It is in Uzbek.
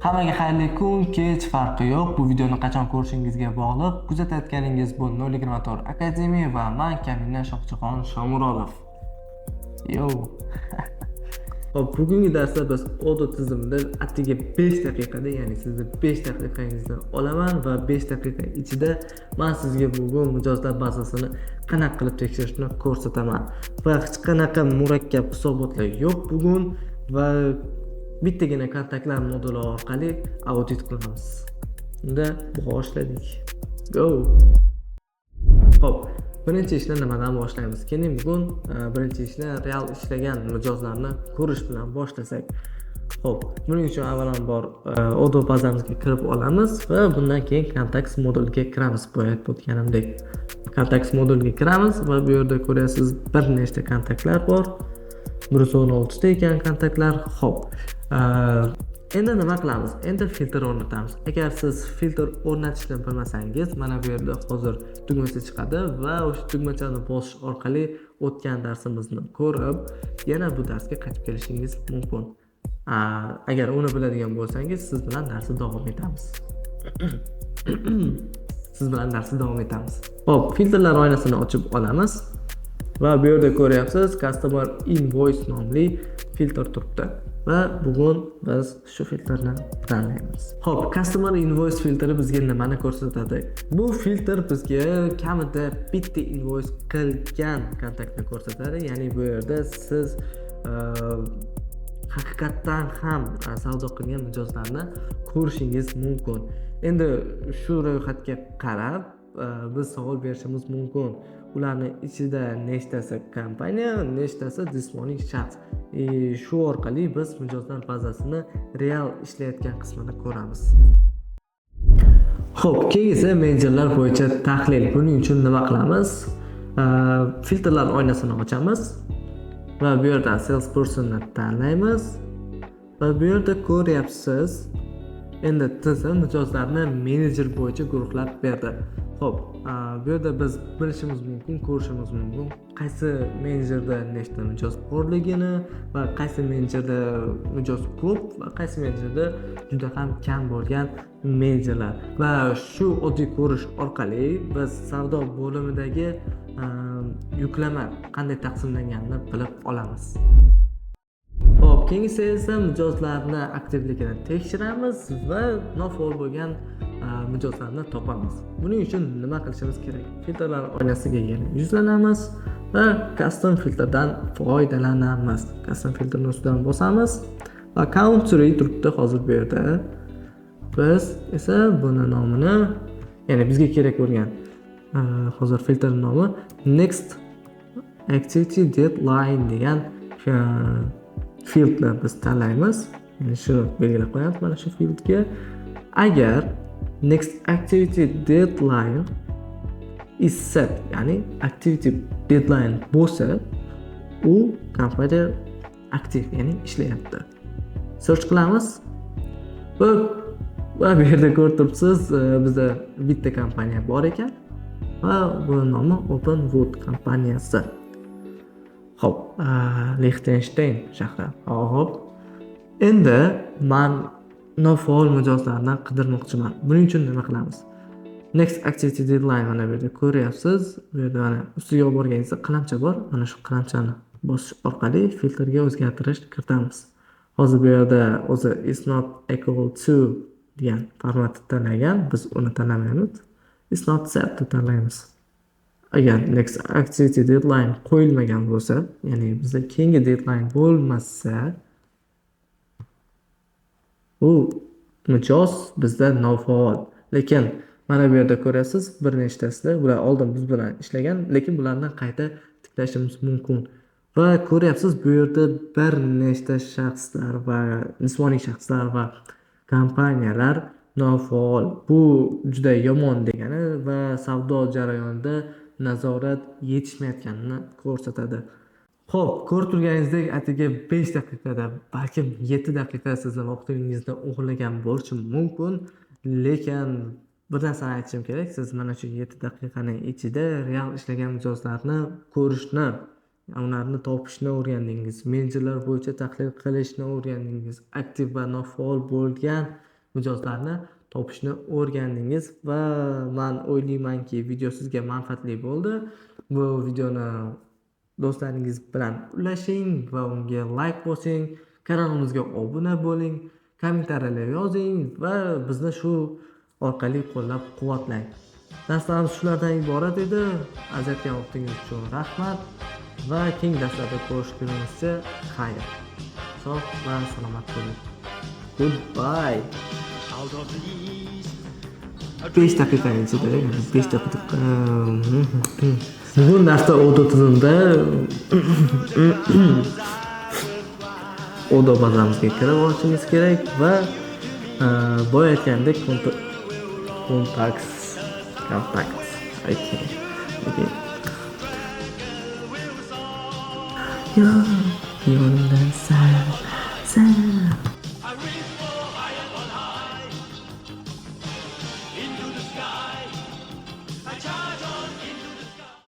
Hammaga xayrli kun, kech farqi yo'q. Bu videoni qachon ko'rishingizga bog'liq. Kuzatayotganingiz bu 024 Akademiya va men Kamina Shoqchixon Shomurodov. Yo. Hop, bugungi darsda biz Odoo tizimida atigi 5 daqiqada, ya'ni sizni 5 daqiqangizni olaman va 5 daqiqa ichida men sizga bugun mijozlar bazasini qanaqa qilib tekshirishni ko'rsataman. Va hech qanaqa murakkab hisobotlar yo'q bugun va bittagina kontaktlar moduli orqali audit qilamiz. Unda boshladik. Go. Hop, birinchi ishni nimadan boshlaymiz? Keling bugun birinchi ishni real ishlagan mijozlarni ko'rish bilan boshlasak. Hop, buning uchun avvalambor Odoo bazamizga kirib olamiz va bundan keyin Contacts moduliga kiramiz. Boya o'tganimdek Contacts moduliga kiramiz va bu yerda ko'rasiz bir nechta kontaktlar bor. 116 ta ekan kontaktlar. Hop. Endi nima qilamiz? Endi filtr o'rnatamiz. Agar siz filtr o'rnatishni bilmasangiz, mana bu yerda hozir tugmasi chiqadi va o'sha tugmachani bosish orqali o'tgan darsimizni ko'rib, yana bu darsga qaytib kelishingiz mumkin. Agar uni biladigan bo'lsangiz, siz bilan darsni davom etamiz. Hop, filtrlar oynasini ochib olamiz. Va bu yerda ko'ryapsiz, Customer Invoice nomli filtr turibdi. Va bugun biz shu filtrni tanlaymiz. Hop, Customer Invoice filtri bizga nimani ko'rsatadi? Bu filtr bizga kamida bitta invoice qilgan kontaktni ko'rsatadi. Ya'ni bu yerda siz haqiqatdan ham savdo qilgan mijozlarni ko'rishingiz mumkin. Endi shu ro'yxatga qarab biz savol berishimiz mumkin. Ularning ichida nechtasi kompaniya, nechtasi jismoniy shaxs. Shu orqali biz mijozlar bazasini real ishlayotgan qismini ko'ramiz. Xo'p, keyin esa menejerlar bo'yicha tahlil. Buning uchun nima qilamiz? Filtrlar oynasini ochamiz va bu yerda salespersonni tanlaymiz. Va bu yerda ko'ryapsiz, endi tizim mijozlarni menejer bo'yicha guruhlab berdi. Xo'p, bu yerda biz bilishimiz mumkin, ko'rishimiz mumkin qaysi menejerda nechta mijoz borligini va qaysi menejerda mijoz ko'p va qaysi menejerda juda ham kam bo'lgan menejerlar. Va shu oddiy ko'rish orqali biz savdo bo'limidagi yuklama qanday taqsimlanganini bilib olamiz. Hop, keyingi esa mijozlarni aktivligini tekshiramiz va nofaol bo'lgan mijozlarni topamiz. Buning uchun nima qilishimiz kerak? Filtrlar oynasiga yana yuzlanamiz va custom filtrdan foydalanamiz. Custom filtrni ustidan bosamiz va country turibdi hozir bu yerda. Biz esa buni nomini, ya'ni bizga kerak bo'lgan hozir filtr nomi Next Activity Deadline degan fieldni biz tanlaymiz. Ya'ni shuni belgilab qo'yamiz mana shu fieldga. Agar Next Activity Deadline is set, ya'ni activity deadline bo'lsa, u kompaniya aktiv, ya'ni ishlayapti. Search qilamiz va bu yerda ko'rib turibsiz, bizda bitta kompaniya bor ekan va bu nomi Openwood kompaniyasi. Hop, Liechtenstein shahri. Hop. Endi men nofaol mijozlarni qidirmoqchiman. Buning uchun nima qilamiz? Next Activity Deadline mana bu yerda ko'ryapsiz. Bu yerda mana ustiga olib borganingizda qalamcha bor. Mana shu qalamchani bosish orqali filtrga o'zgartirish kiritamiz. Hozir bu yerda o'zi is not equal to degan formatni tanlagan. Biz uni tanlamaymiz. Is not set deb tanlaymiz. Agar Next Activity Deadline qo'yilmagan bo'lsa, ya'ni bizda keyingi deadline bo'lmasa, u mijoz bizda nofaol. Lekin mana bu yerda ko'rasiz, bir nechtasida bular oldin biz bilan ishlagan, lekin bularni qayta tiklashimiz mumkin. Va ko'ryapsiz, bu yerda bir nechta shaxslar va jismoniy shaxslar va kompaniyalar nofaol. Bu juda yomon degani va savdo jarayonida nazorat yetishmayotganini ko'rsatadi. Xo'p, ko'rib turganingizdek, atigi 5 daqiqada, balkim 7 daqiqa sizning vaqtingizni o'g'irlagan bo'lishi mumkin, lekin bir narsani aytishim kerak, siz mana shu 7 daqiqaning ichida real ishlagan mijozlarni ko'rishni, ularni topishni o'rgandingiz, menejerlar bo'yicha tahlil qilishni o'rgandingiz, aktiv va nofaol bo'lgan mijozlarni topishni o'rgandingiz va men o'ylaymanki video sizga manfaatli bo'ldi. Bu videoni do'stlaringiz bilan ulashing va unga like bosing, kanalimizga obuna bo'ling, kommentariyalar yozing va bizni shu orqali qo'llab-quvvatlang. Darslarimiz shulardan iborat edi. Ajratgan vaqtingiz uchun rahmat va keyingi darslarda ko'rishgunimizcha xayr. Sog' va salomat bo'ling. Goodbye. 5 daqiqaning ichida 5 daqiqa. Bugun darsda audio tizimda audio bazamizga kirib olishimiz kerak va boya aytgandek kontakt. Okay. Yo'ldan sal